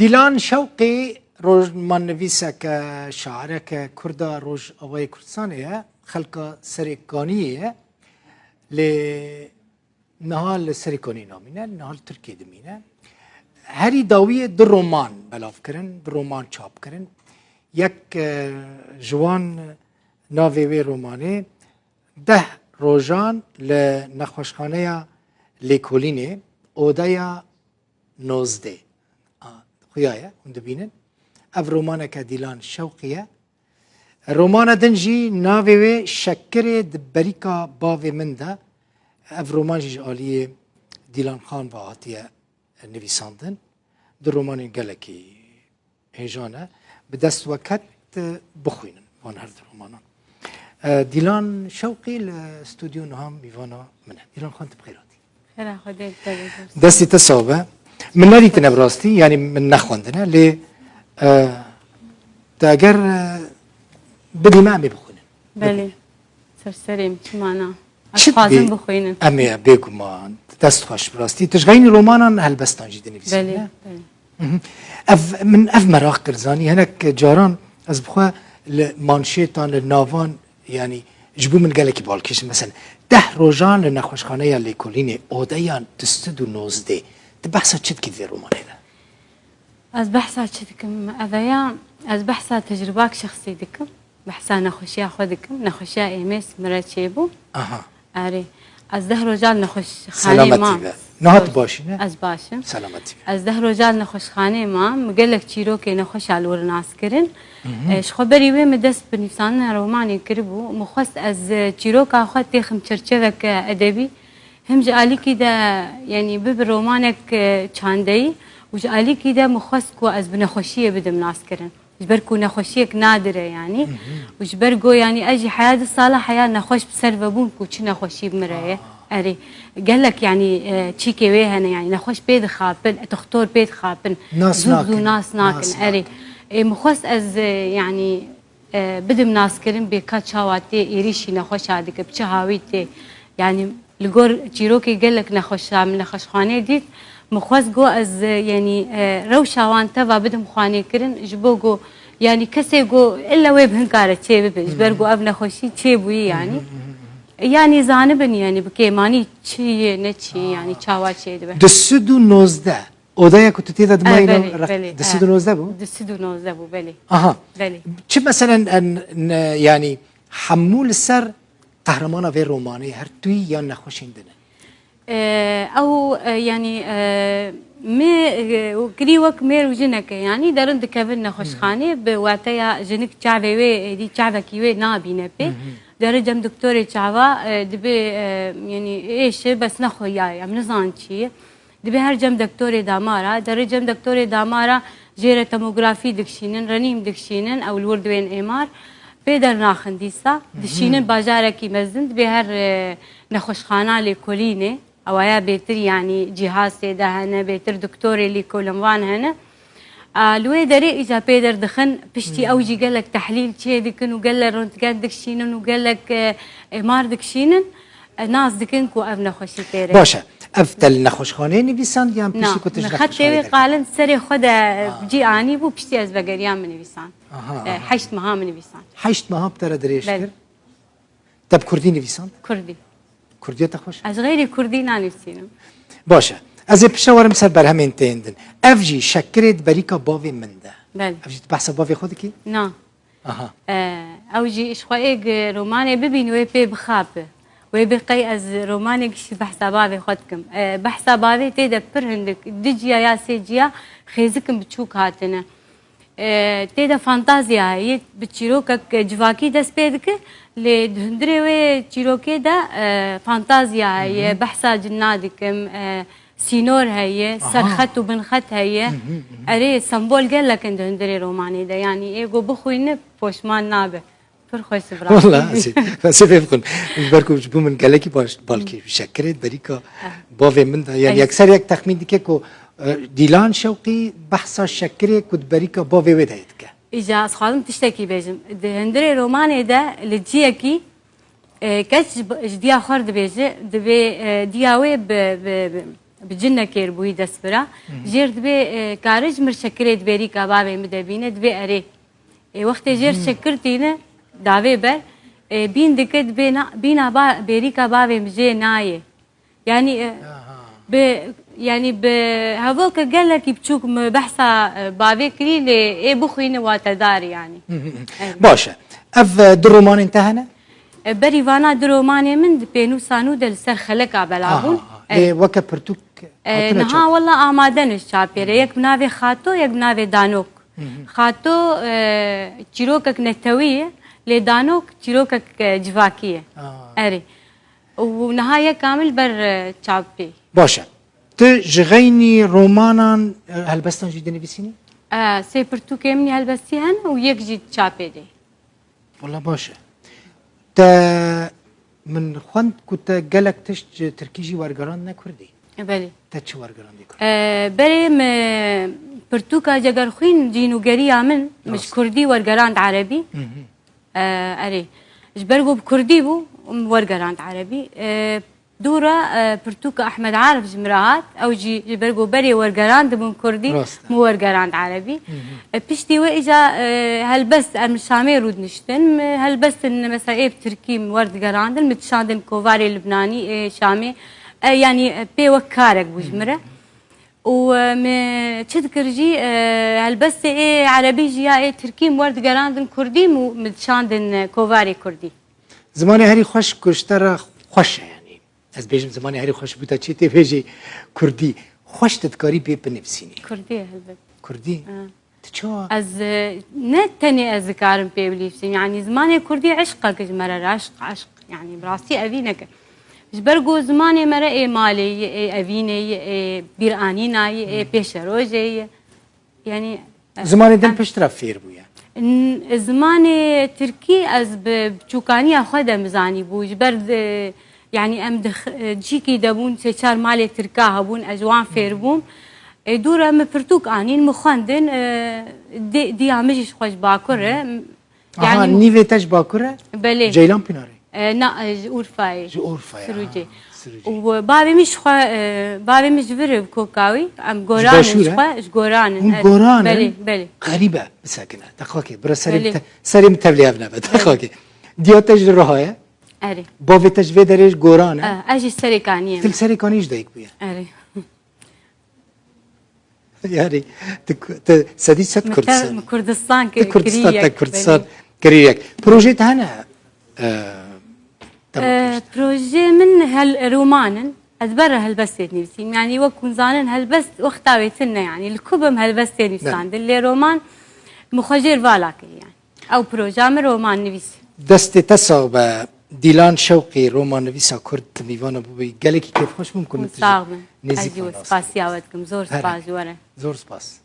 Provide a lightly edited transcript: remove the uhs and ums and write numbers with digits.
دیلان شوقی روزمان نویسک شاعرک کردا روز آوای کردستانه خلق سرکانیه ل نهال سرکانی نامینه نهال ترکی دمینه هری داوی در رمان بلاف کرن در رمان چاپ کرن یک جوان ناوی رومانه 10 روزان ل نخوشخانه لیکولینه اودایا 19 خویایه اون دبینن اف رومانه که دیلان شوقیه رومانه دنجی ناوی شکر دبریکا باوی من ده اف رومان جیج آلیه دیلان خان و آتیه نویساندن در رومان گلکی هیجانه به دست وقت بخوینن وان هر در رومانان دیلان شوقی لاستودیو نهم میوانا منه دیلان خان تبخیراتی خیره خودت دستی تصابه من ندیدنه براستی یعنی من نخوندنه لی تا اگر بدی ما امی بخونن بله سرسریم چی معنا اشخاصم بخوینن امی بگو ما دست خوش براستی تشغین رومانان هلبستان جیده نویسن بله من اف مراق کرزانی هنک جاران از بخواه مانشیتان لناوان یعنی جبو من گله که بالکشن مثلا 10 روزان لنخوشخانه یا لیکولینه اودایان 219 بحثا چت كذي روماني ده از بحثا چتكم اويا از بحثا تجرباك شخصي دكم بحثا نخوشيا خودكم نخوشيا ايمس مراتشيبو اها اري از 10 رجال نخوش خانه ما نهات باشينه از باشم سلامتي از 10 رجال نخوش خانه ما مقلك تشيروكي نخوش على ورناس كرن ايش خبري وين مدس بنفسان روماني كربو مخص از تشيروكا اخوتي خم چرچوك ادبي هم جالي كده يعني برومانك چاندي وجالي كده مخسكو از بنخوشيه بدم ناس كرن جبركو نخوشيك نادره يعني وجبركو يعني اجي حياه الصالح حياه نخوش بسرفبون كو چ نخوشي بمرايه اري قال لك يعني تشيكي ويهنا يعني نخوش بيد خابن تختار بيد خابن ناس ناكن اري مخص از يعني بدم ناس كرن بكات شاواتي يريشي نخوش هذيك بچهاويتي يعني لقور تشيروكي قال لك نخش من نخشخانه ديت مخوز جو از يعني روشا وان تبا بدهم خانه كرن جبوجو يعني كسي جو الا ويب هنكاره تشي بجبرجو اب نخشي تشي بوي يعني زانبن يعني بكيماني تشي نتشي يعني تشاوا تشي دبه دسدو 19 اودايا كنت تيدا دماينو دسدو 19 بو دسدو 19 بو بلي اها بلي چه مثلا يعني حمول السر قهرمانه في روماني هر توي یا نخوشين دنه او يعني ما كري وك مير وجنك يعني درند كفن نخوش خانه بواتيا جنك تعبي دي تعبكي وي نابينه بي درجم دكتوري تعبا دبي يعني ايش بس نخو يا من زانشي دبي هرجم دكتوري دامارا درجم دكتوري دامارا جيره توموغرافي دكشينن رنيم دكشينن او الورد وين ايمار بيدر ناخن ديسا دشينن باجاركي مزند بهر نخوشخانه لكولينه او يا بيتر يعني جهاز ده هنا بيتر دكتوري اللي كولموان هنا لوي دري اجا بيدر دخن بشتي اوجي قال لك تحليل شي دكن وقال لك رنتجان دكشينن وقال لك امار دكشينن ناس دكن كو ابن خوشي تيري باشا افتل نخوشخانه نویسان یا پیشی کتش نخوشخانه قالن سري خدا بجي اني بو بشتي از بقريان من نویسان 8 ماه من نویسان 8 ماه بتر دريش كر تب كردي نویسان كردية تخوش از غير كردي نانويسينم باشا از بشاورم سر برهمين تيندن افجي شكرت بريكا باوي من ده بله افجي تبحث باوي خودكي نا اها اوجي اشخوايق روماني ببين وي بي بخاب وي بقي از روماني كشي بحث باوي خودكم بحث باوي تيدا برهندك دجيا يا سيجيا خيزكم بتشوك هاتنا تيدا فانتازيا هي بتشيروكك جواكي دس بيدك لدهندري وي تشيروكي دا فانتازيا هي بحثا جنادكم سينور هي سرخت وبنخت هي اري سمبول قال لك ان دهندري روماني دا يعني ايغو بخوين بوشمان نابه فرخوي سبرا والله اسف بكون بركو جبو من قالكي باش بالكي شكرت بريكا باوي من ده يعني اكثر يك تخمين ديكو دیلان شوقی بحثا شکری کد بریکا با وی دهید که إجا أصحابهم تشتكي بيجم هندري روماني ده لجيكي كاش جديا خرد بيجي دبي دياوي بجنة كير بوي دسبرا جير دبي كارج مر شكرت بيري كبابي مدبينه دبي أري وقت جير شكرتينه داوي بر بين دكت بينا بيري كبابي مجي نايه يعني يعني بهذوك قال لك بتشوك بحثا بابي كري لي بخوين واتدار يعني باشا اف درومان انتهنا بري فانا دروماني من بينو سانو دل سر خلق عبلابون وكا برتوك نها والله آمادن شابيره يك بناوي خاتو يك بناوي دانوك خاتو چیروکک نتویه لدانوك چیروکک جواکیه اري ونهاية كامل بر تشابي باشا تجغيني رومانا هلبستان جدي نفسيني؟ سي برتو كمني هلبستيهن ويك جي تشابي دي والله باشا تا من خوند كنت قالك تش تركيجي وارقران نكردي بلي تش وارقران دي بلي برتوكا جگر خوين جينو قريا من مش كردي وارقران عربي اري جبرقو بكردي بو ورقران عربي دورة برتوكا أحمد عارف جمرات أو جبرقو بري ورقران دبون كردي مو ورقران عربي بيشتي وإجا هالبس المشامي رود نشتن هالبس إن مثلا إيه بتركي ورقران دل متشاندن كوفاري لبناني شامي يعني بي وكارك بوجمرة وما تذكر جي هالبس إيه عربي جيا إيه تركي ورقران دل كردي مو متشاندن كوفاري كردي زماني هري خوش كشترا خوش يعني از بيجم زماني هري خوش بوتا چي تي بيجي كردي خوش تذكاري بي بنفسيني كردي هلبت كردي تشو از نتني اذكارم بي بليفسين يعني زماني كردي عشقك جمرة عشق يعني براسي ابينك جبرقو زماني مرة اي مالي اي ابيني اي بيرانيناي اي بيشروجي يعني زماني دل بشترا فير بويا زماني تركي از بچوكاني اخذ مزاني بو جبرد يعني ام جيكي دبون سيشار مالي تركا هبون اجوان فيربون دورة مبرتوك انين مخندن دي عمجيش خوش باكره يعني نيفي تاج باكره بلي جيلان بيناري نا اورفاي اورفاي سروجي وبابي مش بابي مش فرب كوكاوي ام غوران مش غوران بلي غريبه مساكنه تخوكي برا سري متبلي ابنا تخوكي ديوتج الرهايه اري بوفي تجفي دريج غوران اجي سريكانيه تل سريكانيش دايك بيا اري يعني سدي ست كردستان كردستان كريك بروجيت هنا بروجي من هالرومان ادبر هالبستني نفسي يعني وكون زانن هالبست واختاويتنا يعني الكبم هالبستني نفسان اللي رومان مخجر فالاك يعني او بروجام رومان نفسي دستي تصاوب ديلان شوقي رومان نفيسا كرد نيفانا بوبي قالك كيف خوش ممكن نتجي نزيد سباسياوتكم زور سباس ورا زور سباس